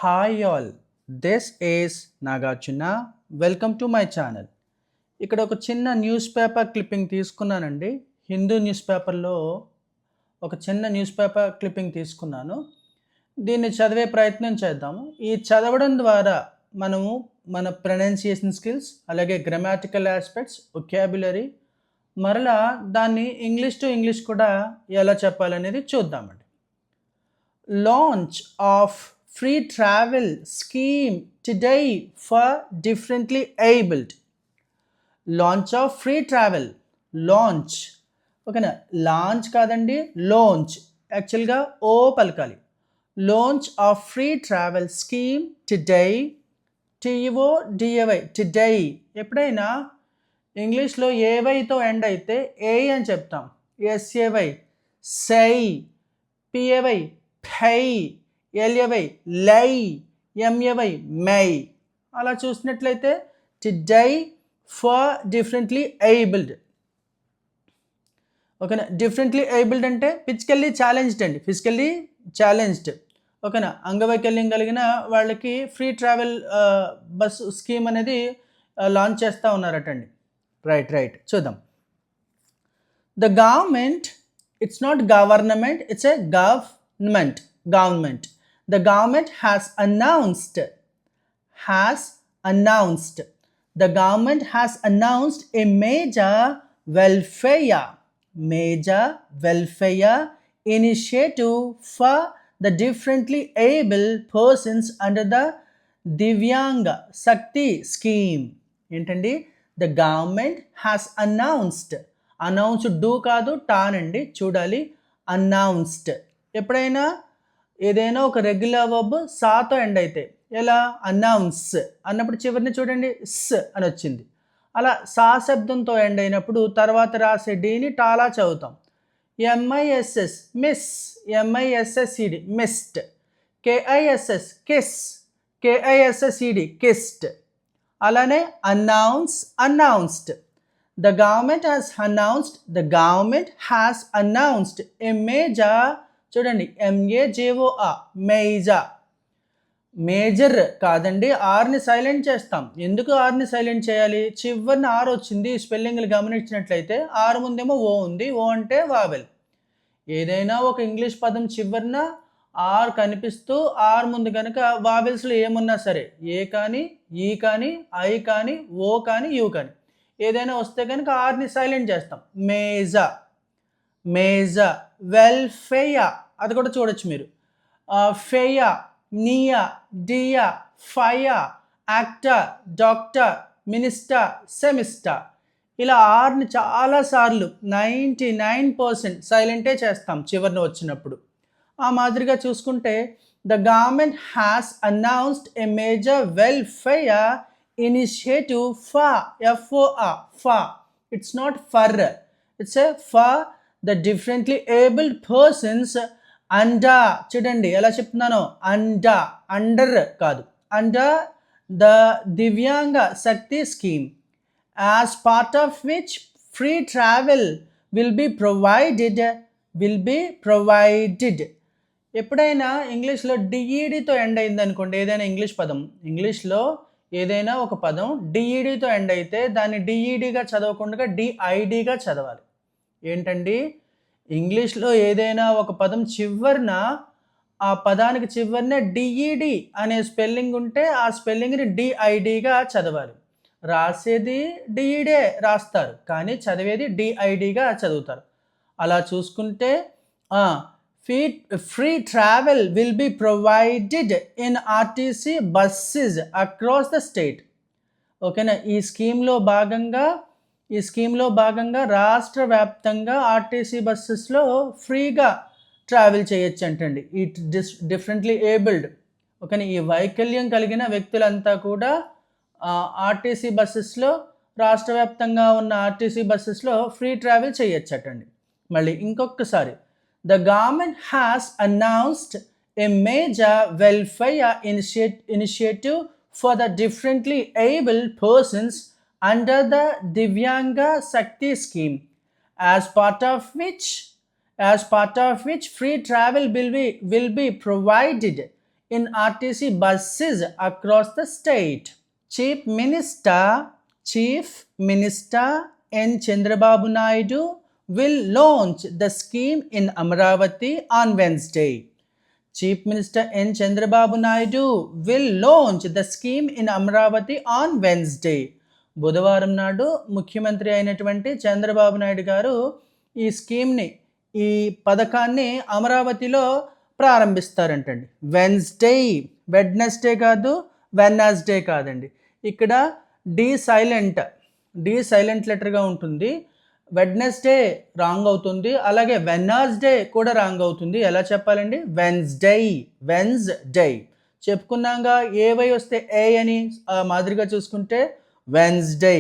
Hi all, this is Nagarjuna. Welcome to my channel. ఇక్కడ ఒక చిన్న న్యూస్ పేపర్ క్లిప్పింగ్ తీసుకున్నానండి. హిందూ న్యూస్ పేపర్లో ఒక చిన్న న్యూస్ పేపర్ క్లిప్పింగ్ తీసుకున్నాను. దీన్ని చదివే ప్రయత్నం చేద్దాము. ఈ చదవడం ద్వారా మనము మన ప్రొనౌన్సియేషన్ స్కిల్స్, అలాగే గ్రామాటికల్ ఆస్పెక్ట్స్, వొకాబులరీ, మరలా దాన్ని ఇంగ్లీష్ టు ఇంగ్లీష్ కూడా ఎలా చెప్పాలనేది చూద్దామండి. Launch of free travel scheme today for differently abled. Launch of free travel. Launch. ఓకేనా, లాంచ్ కాదండి, లాంచ్. యాక్చువల్గా ఓ పలకాలి. Launch of free travel scheme today, TO DAY, today. ఎప్పుడైనా ఇంగ్లీష్లో ఏవైతో ఎండ్ అయితే ఏ అని చెప్తాం. ఎస్ఏవై సై, పిఏవై పై, ఎల్ఏవై లై, ఎంఏవై మై. అలా చూసినట్లయితే టుడే ఫర్ డిఫరెంట్లీ ఏబుల్డ్. ఓకేనా, డిఫరెంట్లీ ఏబుల్డ్ అంటే ఫిజికల్లీ ఛాలెంజ్డ్ అండి, ఫిజికల్లీ ఛాలెంజ్డ్. ఓకేనా, అంగవైకల్యం కలిగిన వాళ్ళకి ఫ్రీ ట్రావెల్ బస్ స్కీమ్ అనేది లాంచ్ చేస్తూ ఉన్నారటండి. రైట్ చూద్దాం. The government, it's not government, it's a government. The government has announced, the government has announced a major welfare initiative for the differently able persons under the Divyanga Shakti scheme. ఏంటండి, the government has announced do కాదు, టానండి, చూడాలి. announced. ఎప్పుడైనా ఏదైనా ఒక regular verb సాతో end అయితే ఎలా, announce అన్నప్పుడు చివరిని చూడండి స్ అని వచ్చింది. అలా సా శబ్దంతో ఎండ్ అయినప్పుడు తర్వాత రాసే డీని టాలా చదువుతాం. M I S S miss, M I S S E D missed. K I S S kiss, K I S S E D kissed. అలానే announced. The government has announced a major, చూడండి ఎంఏజేఓఆ, మేజర్ కాదండి, ఆర్ని సైలెంట్ చేస్తాం. ఎందుకు ఆర్ని సైలెంట్ చేయాలి? చివరిన ఆర్ వచ్చింది. స్పెల్లింగ్లు గమనించినట్లయితే ఆర్ ముందేమో ఓ ఉంది. ఓ అంటే వావెల్. ఏదైనా ఒక ఇంగ్లీష్ పదం చివరిన ఆర్ కనిపిస్తూ ఆర్ ముందు కనుక వావెల్స్లో ఏమున్నా సరే, ఏ కానీ, ఈ కానీ, ఐ కానీ, ఓ కానీ, యూ కానీ ఏదైనా వస్తే కనుక ఆర్ని సైలెంట్ చేస్తాం. మేజా, వెల్ఫేయా, అది కూడా చూడొచ్చు మీరు. ఫేయా, Nia, డియా, ఫయా, actor, doctor, minister, semester. ఇలా ఆర్ని చాలాసార్లు 99% సైలెంటే చేస్తాం చివరిన వచ్చినప్పుడు. ఆ మాదిరిగా చూసుకుంటే the government has announced a major welfare initiative for, F O R, for. It's not for, it's a for the differently abled persons under. చూడండి ఎలా చెప్తున్నానో, అండర్ కాదు, under the Divyang Shakti scheme, as part of which free travel will be provided. ఎప్పుడైనా ఇంగ్లీష్లో డిఈడితో end అయింది అనుకోండి, ఏదైనా English పదం, ఇంగ్లీష్లో ఏదైనా ఒక పదం డిఈడితో ఎండ్ అయితే దాన్ని డిఈడిగా చదవకుండా డిఐడిగా చదవాలి. ఏంటండి, ఇంగ్లీష్లో ఏదైనా ఒక పదం చివరిన ఆ పదానికి చివరినే డిఈడి అనే స్పెల్లింగ్ ఉంటే ఆ స్పెల్లింగ్ని డిఐడిగా చదవాలి. రాసేది డిఈడే రాస్తారు, కానీ చదివేది డిఐడిగా చదువుతారు. అలా చూసుకుంటే free travel will be provided in RTC buses across the state. ఓకేనా, ఈ స్కీమ్లో భాగంగా రాష్ట్ర వ్యాప్తంగా ఆర్టీసీ బస్సెస్లో ఫ్రీగా ట్రావెల్ చేయొచ్చు అంటండి ఈ డిఫరెంట్లీ ఏబుల్డ్. ఓకేనా, ఈ వైకల్యం కలిగిన వ్యక్తులంతా కూడా ఆర్టీసీ బస్సెస్లో, రాష్ట్ర వ్యాప్తంగా ఉన్న ఆర్టీసీ బస్సెస్లో ఫ్రీ ట్రావెల్ చేయొచ్చటండి. మళ్ళీ ఇంకొకసారి, the government has announced a major welfare initiative for the differently abled persons under the Divyanga Shakti scheme, as part of which free travel will be provided in RTC buses across the state. Chief Minister N. Chandrababu Naidu will launch the scheme in Amaravati on Wednesday. Chief Minister N. Chandrababu Naidu will launch the scheme in Amaravati on Wednesday. బుధవారం నాడు ముఖ్యమంత్రి అయినటువంటి చంద్రబాబు నాయుడు గారు ఈ స్కీమ్ని, ఈ పథకాన్ని అమరావతిలో ప్రారంభిస్తారంటండి. Wednesday కాదు, వెన్నస్డే కాదండి. ఇక్కడ డి సైలెంట్ లెటర్గా ఉంటుంది. వెడ్నెస్డే రాంగ్ అవుతుంది, అలాగే వెన్నస్డే కూడా రాంగ్ అవుతుంది. ఎలా చెప్పాలండి? వెన్స్డే చెప్పుకున్నాగా. ఏవై వస్తే ఏ అని మాదిరిగా చూసుకుంటే Wednesday.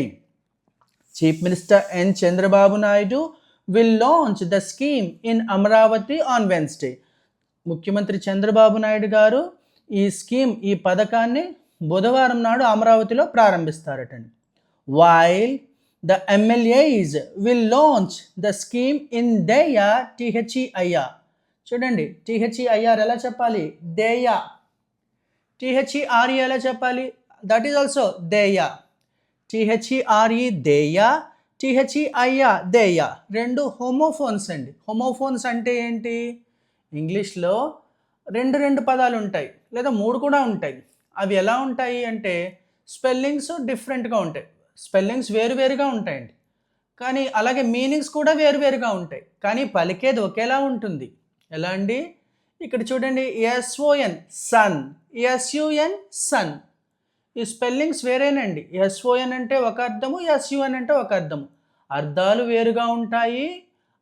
Chief minister N Chandrababu Naidu will launch the scheme in Amaravati on Wednesday. ముఖ్యమంత్రి చంద్రబాబు నాయుడు గారు ఈ పథకాన్ని బుధవారం నాడు అమరావతిలో ప్రారంభిస్తారటండి. While the MLAs will launch the scheme in their THEIR. చూడండి, THEIR ఎలా చెప్పాలి? దేయా. THERE ఎలా చెప్పాలి? That is also దేయా. THERE దేయా, THEIR దేయా. రెండు హోమోఫోన్స్ అండి. హోమోఫోన్స్ అంటే ఏంటి? ఇంగ్లీష్లో రెండు పదాలు ఉంటాయి, లేదా 3 కూడా ఉంటాయి. అవి ఎలా ఉంటాయి అంటే స్పెల్లింగ్స్ డిఫరెంట్గా ఉంటాయి. స్పెల్లింగ్స్ వేరువేరుగా ఉంటాయండి, కానీ అలాగే మీనింగ్స్ కూడా వేరువేరుగా ఉంటాయి, కానీ పలికేది ఒకేలా ఉంటుంది. ఎలా అండి? ఇక్కడ చూడండి, SON సన్, SUN సన్. ఈ స్పెల్లింగ్స్ వేరేనండి. SON అంటే ఒక అర్థము, SUN అంటే ఒక అర్థము. అర్థాలు వేరుగా ఉంటాయి,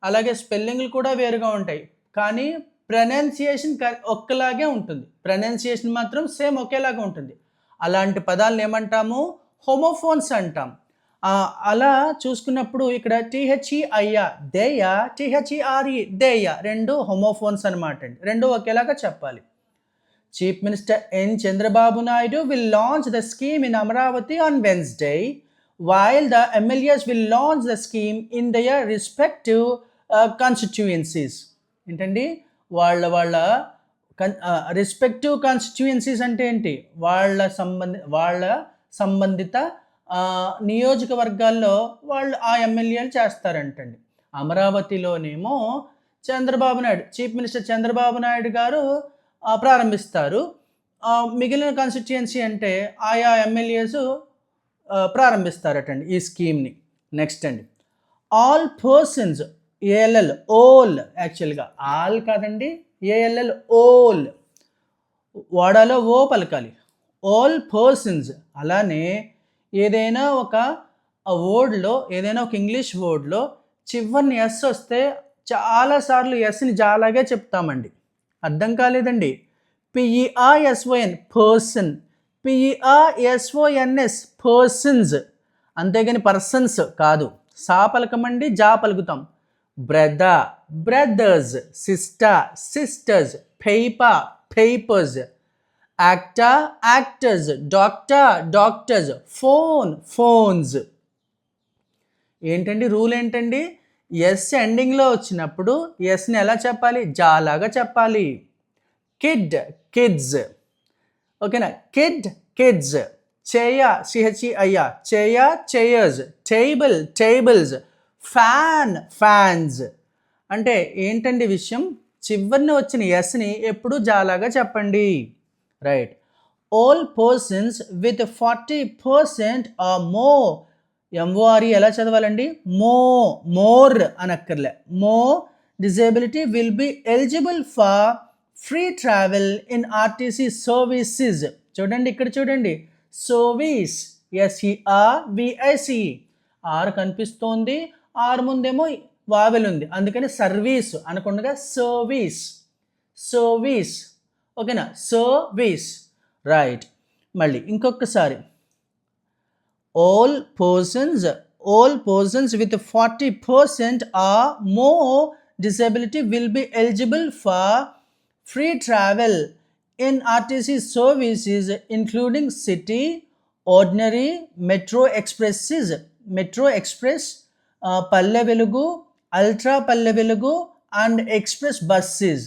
అలాగే స్పెల్లింగ్లు కూడా వేరుగా ఉంటాయి, కానీ ప్రొనౌన్సియేషన్ ఒక్కలాగే ఉంటుంది. ప్రొనౌన్సియేషన్ మాత్రం సేమ్ ఒకేలాగా ఉంటుంది. అలాంటి పదాలను ఏమంటాము? హోమోఫోన్స్ అంటాం. అలా చూసుకున్నప్పుడు ఇక్కడ THEIR దేయా, THERE దేయా, రెండు హోమోఫోన్స్ అనమాట అండి. రెండు ఒకేలాగా చెప్పాలి. Chief minister N Chandrababu Naidu will launch the scheme in Amaravati on Wednesday, while the MLAs will launch the scheme in their respective constituencies. ఏంటండి? వాళ్ళ రెస్పెక్టివ్ కాన్స్టిట్యుయెన్సీస్ అంటే ఏంటి? వాళ్ళ సంబంధిత నియోజకవర్గాల్లో వాళ్ళు ఆ ఎమ్మెల్యేలు చేస్తారంటండి. అమరావతిలోనేమో చీఫ్ మినిస్టర్ చంద్రబాబు నాయుడు గారు ప్రారంభిస్తారు. మిగిలిన కాన్స్టిట్యుయెన్సీ అంటే ఆయా ఎమ్మెల్యేస్ ప్రారంభిస్తారటండి ఈ స్కీమ్ని. నెక్స్ట్ అండి, ఆల్ పర్సన్స్, ALL ఓల్, యాక్చువల్గా ఆల్ కాదండి, ALL ఓల్, వాడాలో ఓ పలకాలి. All persons. అలానే ఏదైనా ఒక వర్డ్లో, ఏదైనా ఒక ఇంగ్లీష్ వర్డ్లో చివరిని ఎస్ వస్తే చాలాసార్లు ఎస్ని జాలాగే చెప్తామండి. అర్థం కాలేదండి? PERSON పర్సన్, PERSONS పర్సన్స్, అంతేగాని పర్సన్స్ కాదు. సా పలకమండి, జా పలుకుతాం. Brothers, sisters, papers, actors, doctors, phones. ఏంటండి రూల్? ఏంటండి? ఎస్ ఎండింగ్లో వచ్చినప్పుడు ఎస్ని ఎలా చెప్పాలి? జాలాగా చెప్పాలి. కిడ్స్, ఓకేనా? Kids. CHEIR chairs, tables, fans. అంటే ఏంటండి విషయం? చివరిని వచ్చిన ఎస్ని ఎప్పుడు జాలాగా చెప్పండి. Right. All persons with 40% or more, MORE ఎలా చదవాలండి? మోర్ అనక్కర్లే. Disability will be eligible for free travel in RTC services. చూడండి, ఇక్కడ చూడండి, సర్వీస్, SERVICE. ఆర్ కనిపిస్తోంది, ఆర్ ముందేమో వావెల్ ఉంది, అందుకని సర్వీస్ అనకుండా సర్వీస్. ఓకేనా? సర్వీస్. రైట్. మళ్ళీ ఇంకొకసారి, all persons with 40% or more disability will be eligible for free travel in RTC services including city, ordinary, metro express, Palle Velugu, ultra Palle Velugu and express buses.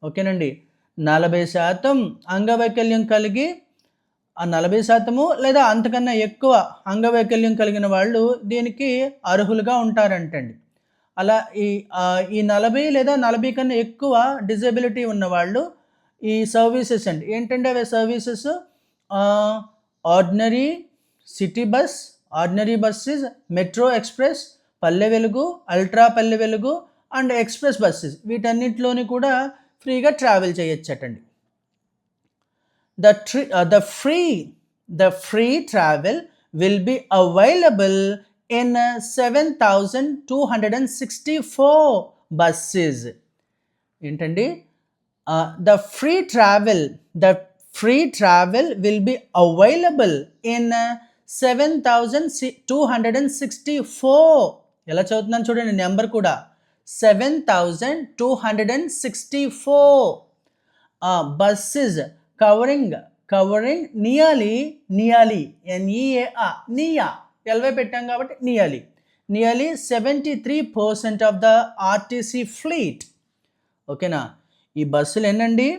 ఓకేనండి. 40% అంగవైకల్యం కలిగి 40% లేదా అంతకన్నా ఎక్కువ అంగవైకల్యం కలిగిన వాళ్ళు దీనికి అర్హులుగా ఉంటారంటండి. అలా ఈ 40 లేదా 40 కన్నా ఎక్కువ డిజబిలిటీ ఉన్నవాళ్ళు ఈ సర్వీసెస్ అండి. ఏంటంటే అవి services ordinary city bus, ordinary buses, metro express, పల్లె Velugu, ultra Palle Velugu and express buses వీటన్నిటిలోని కూడా ఫ్రీగా travel చేయొచ్చటండి. The free travel will be available in 7,264 buses. ఏంటండి the free travel will be available in 7,264. ఎలా చదువుతున్నాను చూడండి నెంబర్ కూడా 7,264 buses covering nearly NEA LY పెట్టాం కాబట్టి nearly 73% of the RTC fleet. ఓకేనా, ఈ బస్సులు ఎన్నండి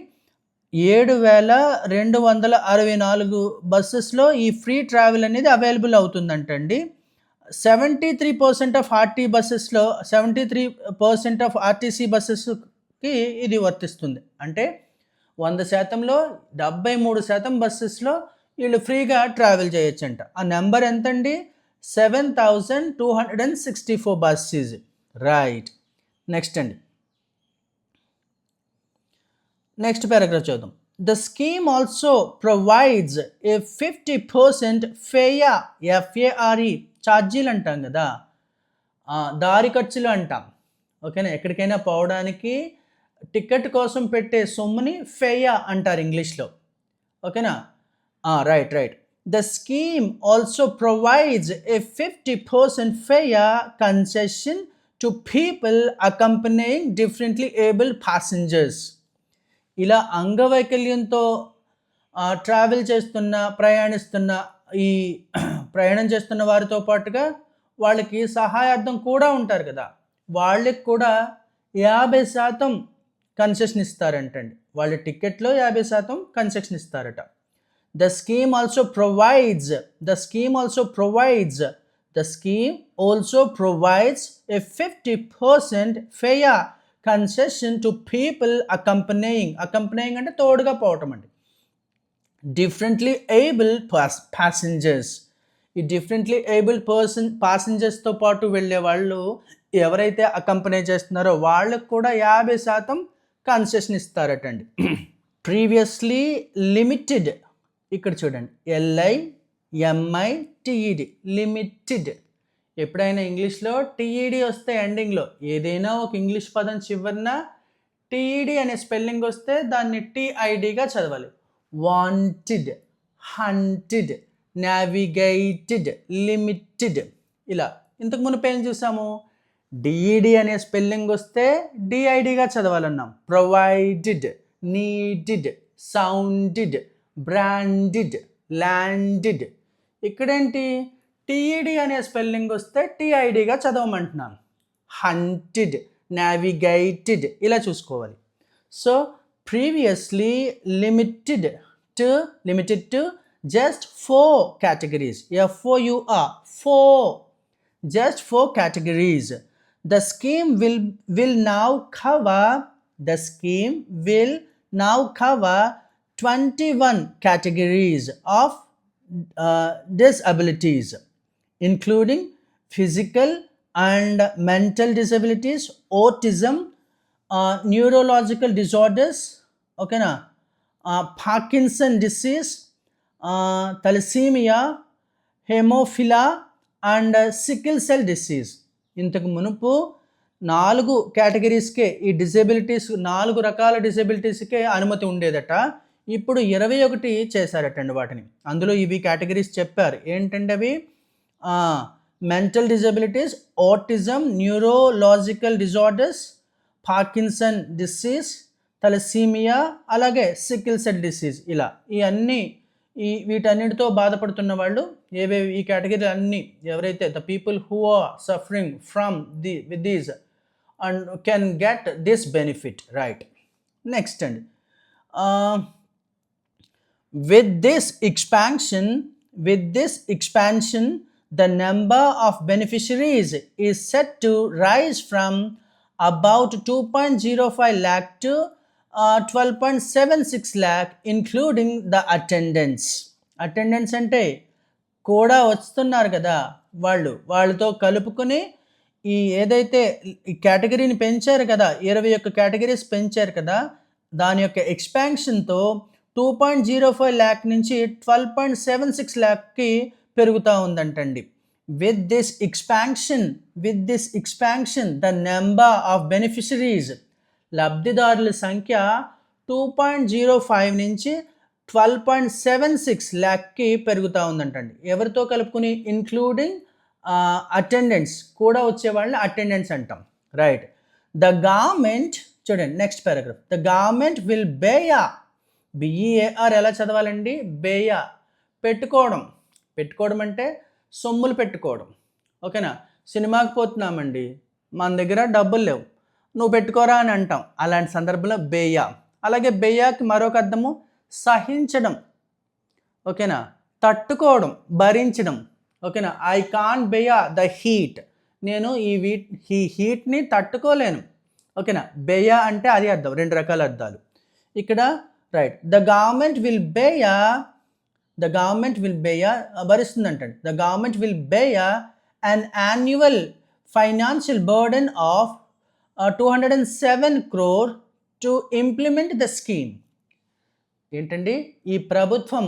7,264 బస్సెస్లో ఈ ఫ్రీ ట్రావెల్ అనేది అవైలబుల్ అవుతుందంటండి. 73% ఆఫ్ ఆర్టీ బస్సెస్లో 73% ఆఫ్ ఆర్టీసీ బస్సెస్కి ఇది వర్తిస్తుంది. అంటే 100%లో 73% బస్సెస్లో వీళ్ళు ఫ్రీగా ట్రావెల్ చేయొచ్చంట. ఆ నెంబర్ ఎంతండి 7,264 బస్సెస్. రైట్, నెక్స్ట్ పారాగ్రాఫ్ చూద్దాం. The scheme also provides a 50% FARE, FARE ఛార్జీలు అంటాం కదా, దారి ఖర్చులు అంటాం. ఓకేనా, ఎక్కడికైనా పోవడానికి టికెట్ కోసం పెట్టే సొమ్ముని ఫెయా అంటారు ఇంగ్లీష్లో. ఓకేనా, right. The scheme also provides a 50% FARE concession to people accompanying differently abled passengers. ఇలా అంగవైకల్యంతో ప్రయాణం చేస్తున్న వారితో పాటుగా వాళ్ళకి సహాయార్థం కూడా ఉంటారు కదా, వాళ్ళకి కూడా 50% కన్సెషన్ ఇస్తారంటండి. వాళ్ళ టికెట్లో 50% కన్సెషన్ ఇస్తారట. The scheme also provides a 50% FARE concession to people accompanying అంటే తోడుగా పోవటం అండి, differently able passengers. ఈ డిఫరెంట్లీ ఏబుల్డ్ ప్యాసింజర్స్తో పాటు వెళ్ళే వాళ్ళు ఎవరైతే అకంపెనీ చేస్తున్నారో వాళ్ళకు కూడా 50% కన్సెషన్ ఇస్తారటండి. ప్రీవియస్లీ లిమిటెడ్, ఇక్కడ చూడండి LIMITED లిమిటెడ్. ఎప్పుడైనా ఇంగ్లీష్లో టీఈడి వస్తే ఎండింగ్లో ఏదైనా ఒక ఇంగ్లీష్ పదం చివరిన టీఈడి అనే స్పెల్లింగ్ వస్తే దాన్ని TIDగా చదవాలి. Wanted, hunted, navigated, limited. ఇలా ఇంతకు మునుపు ఏం చూసాము, డిఈడి అనే స్పెల్లింగ్ వస్తే డిఐడిగా చదవాలన్నాం. Provided, needed, sounded, branded, landed. ఇక్కడేంటి టీఈడి అనే స్పెల్లింగ్ వస్తే టిఐడిగా చదవమంటున్నాం. హంటెడ్, నావిగేటెడ్ ఇలా చూసుకోవాలి. So previously limited to just 4 categories, FOUR, 4, just 4 categories. The scheme will now cover 21 categories of disabilities, including physical and mental disabilities, autism, neurological disorders, okay na, Parkinson disease, thalassemia, hemophilia and sickle cell disease. ఇంతకు మునుపు 4 కేటగిరీస్కే ఈ disabilities, 4 రకాల డిజబిలిటీస్కే అనుమతి ఉండేదట. ఇప్పుడు 21 చేశారటండి వాటిని. అందులో ఇవి కేటగిరీస్ చెప్పారు. ఏంటంటే అవి mental disabilities, autism, neurological disorders, Parkinson disease, thalassemia, అలాగే సికిల్ సెల్ డిసీజ్. ఇలా వీటన్నిటితో బాధపడుతున్న వాళ్ళు ఏవేవి ఈ కేటగిరీ అన్నీ ఎవరైతే the people who are suffering from with these and can get this benefit. Right, next అండి With this expansion, the number of beneficiaries is set to rise from about 2.05 lakh to 12.76 lakh, including the attendance. Attendance అంటే కూడా వస్తున్నారు కదా వాళ్ళతో కలుపుకొని ఈ ఏదైతే ఈ కేటగిరీని పెంచారు కదా, 21 కేటగిరీస్ పెంచారు కదా, దాని యొక్క ఎక్స్పాన్షన్తో 2.05 ల్యాక్ నుంచి 12.76 ల్యాక్కి పెరుగుతూ ఉందంటండి. With this expansion the number of beneficiaries, లబ్ధిదారుల సంఖ్య 2.05 నుంచి 12.76 ల్యాక్కి పెరుగుతూ ఉందంటండి. ఎవరితో కలుపుకుని? ఇంక్లూడింగ్ అటెండెన్స్, కూడా వచ్చే వాళ్ళని అటెండెన్స్ అంటాం. రైట్. ద గవర్నమెంట్, చూడండి next paragraph, the government will BEAR ఎలా చదవాలండి? పెట్టుకోవడం అంటే సొమ్ములు పెట్టుకోవడం. ఓకేనా? సినిమాకి పోతున్నామండి, మన దగ్గర డబ్బులు లేవు, నువ్వు పెట్టుకోరా అని అంటాం. అలాంటి సందర్భంలో అలాగే బేయాకి మరొక అర్థము సహించడం. ఓకేనా? తట్టుకోవడం, భరించడం. ఓకేనా? ఐ కాంట్ బేయా ద హీట్, నేను ఈ హీట్ని తట్టుకోలేను. ఓకేనా? బేయా అంటే అది అర్థం, 2 రకాల అర్థాలు ఇక్కడ. Right. The government will bear భరిస్తుందంటండి. The government will bear an annual financial burden of 207 crore to implement the scheme. ఏంటండి? ఈ ప్రభుత్వం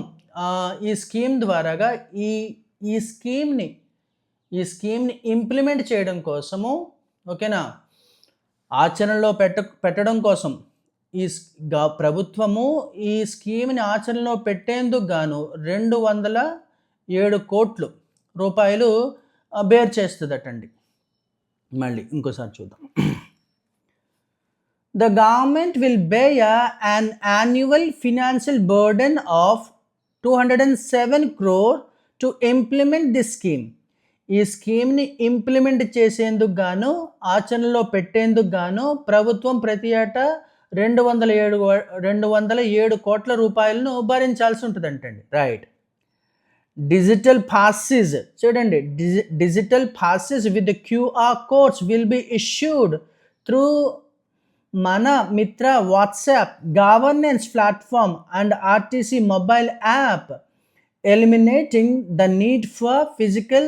ఈ స్కీమ్ ద్వారాగా ఈ స్కీమ్ని ఇంప్లిమెంట్ చేయడం కోసము, ఓకేనా, ఆచరణలో పెట్టడం కోసం ప్రభుత్వము ఈ స్కీమ్ని ఆచరణలో పెట్టేందుకు గాను 207 కోట్ల రూపాయలు బేర్ చేస్తుందటండి. మళ్ళీ ఇంకోసారి చూద్దాం. The government will bear an annual financial burden of 207 crore to implement this scheme. ఈ స్కీమ్ని ఇంప్లిమెంట్ చేసేందుకు గాను, ఆచరణలో పెట్టేందుకు గాను ప్రభుత్వం ప్రతి ఏటా 207 కోట్ల రూపాయలను భరించాల్సి ఉంటుందంటండి. రైట్. డిజిటల్ పాసెస్, చూడండి, digital passes with QR codes will be issued through మన మిత్ర WhatsApp governance platform and RTC mobile app, eliminating the need for physical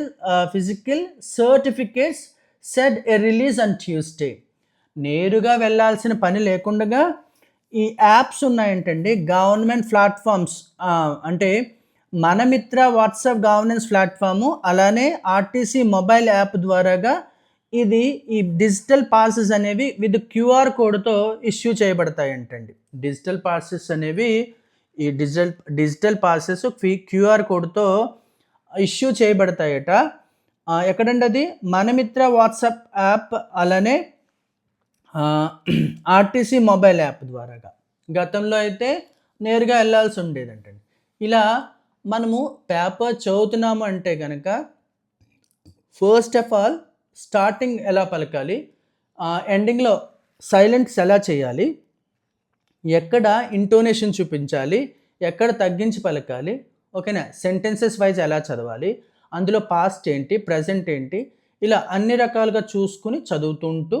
certificates, said a release on Tuesday. నేరుగా వెళ్ళాల్సిన పని లేకుండా ఈ యాప్స్ ఉన్నాయంటండి, గవర్నమెంట్ ప్లాట్ఫామ్స్, అంటే మన మిత్ర వాట్సాప్ గవర్నెన్స్ ప్లాట్ఫాము, అలానే ఆర్టీసీ మొబైల్ యాప్ ద్వారాగా ఈ డిజిటల్ పాసెస్ అనేవి విత్ QR కోడ్తో ఇష్యూ చేయబడతాయంటండి. డిజిటల్ పాసెస్ అనేవి ఈ డిజిటల్ పాసెస్ QR కోడ్తో ఇష్యూ చేయబడతాయట. ఎక్కడండి అది? మన మిత్ర వాట్సాప్ యాప్, అలానే ఆర్టీసీ మొబైల్ యాప్ ద్వారాగా. గతంలో అయితే నేరుగా వెళ్ళాల్సి ఉండేదంటండి. ఇలా మనము పేపర్ చదువుతున్నాము అంటే కనుక ఫస్ట్ ఆఫ్ ఆల్ స్టార్టింగ్ ఎలా పలకాలి, ఎండింగ్లో సైలెంట్స్ ఎలా చేయాలి, ఎక్కడ ఇంటోనేషన్ చూపించాలి, ఎక్కడ తగ్గించి పలకాలి, ఓకేనా, సెంటెన్సెస్ వైజ్ ఎలా చదవాలి, అందులో పాస్ట్ ఏంటి, ప్రజెంట్ ఏంటి, ఇలా అన్ని రకాలుగా చూసుకుని చదువుతుంటూ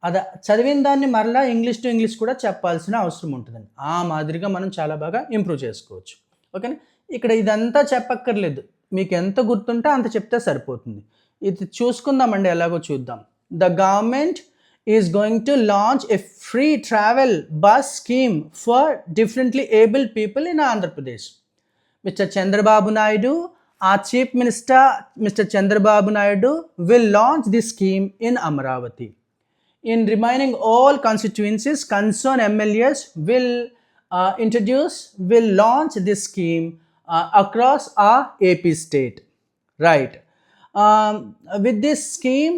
అది చదివిన దాన్ని మరలా ఇంగ్లీష్ టు ఇంగ్లీష్ కూడా చెప్పాల్సిన అవసరం ఉంటుందండి. ఆ మాదిరిగా మనం చాలా బాగా ఇంప్రూవ్ చేసుకోవచ్చు. ఓకేనా? ఇక్కడ ఇదంతా చెప్పక్కర్లేదు, మీకు ఎంత గుర్తుంటే అంత చెప్తే సరిపోతుంది. ఇది చూసుకుందామండి, ఎలాగో చూద్దాం. The government is going to launch a free travel bus scheme for differently abled people in Andhra Pradesh. Mr. Chandrababu Naidu, our Chief Minister, Mr. Chandrababu Naidu, will launch this scheme in Amaravati. In remaining all constituencies, concerned MLAs will launch this scheme across our AP state. Right. With this scheme,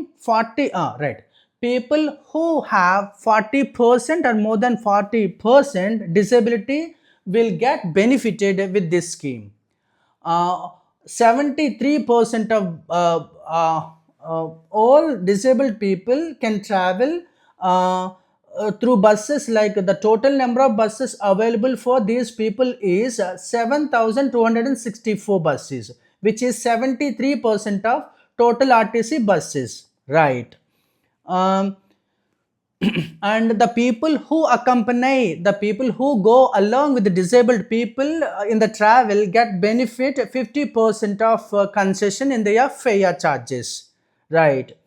people who have 40% or more than 40% disability will get benefited with this scheme. 73% of all disabled people can travel through buses, like the total number of buses available for these people is 7,264 buses, which is 73% of total RTC buses, right? um, and the people who accompany, the people who go along with the disabled people in the travel get benefit 50% of concession in their fare charges, right?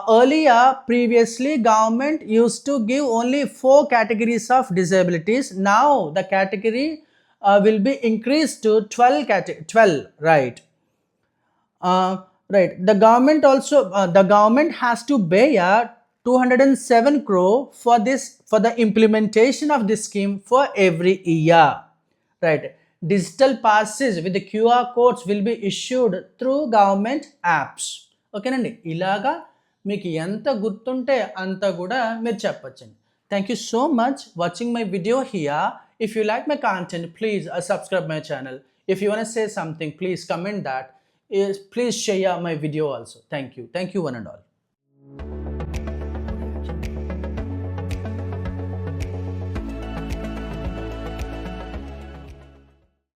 Earlier, previously, government used to give only 4 categories of disabilities. Now the category will be increased to 12, right? Right. The government has to pay a 207 crore for this, for the implementation of this scheme for every year. Right. Digital passes with the QR codes will be issued through government apps. ఓకేనండి, ఇలాగా మీకు ఎంత గుర్తుంటే అంత కూడా మీరు చెప్పొచ్చండి. Thank you so much watching my video here. If you like my content, please subscribe my channel. If you want to say something, please comment that. Please share my video also. Thank you one and all.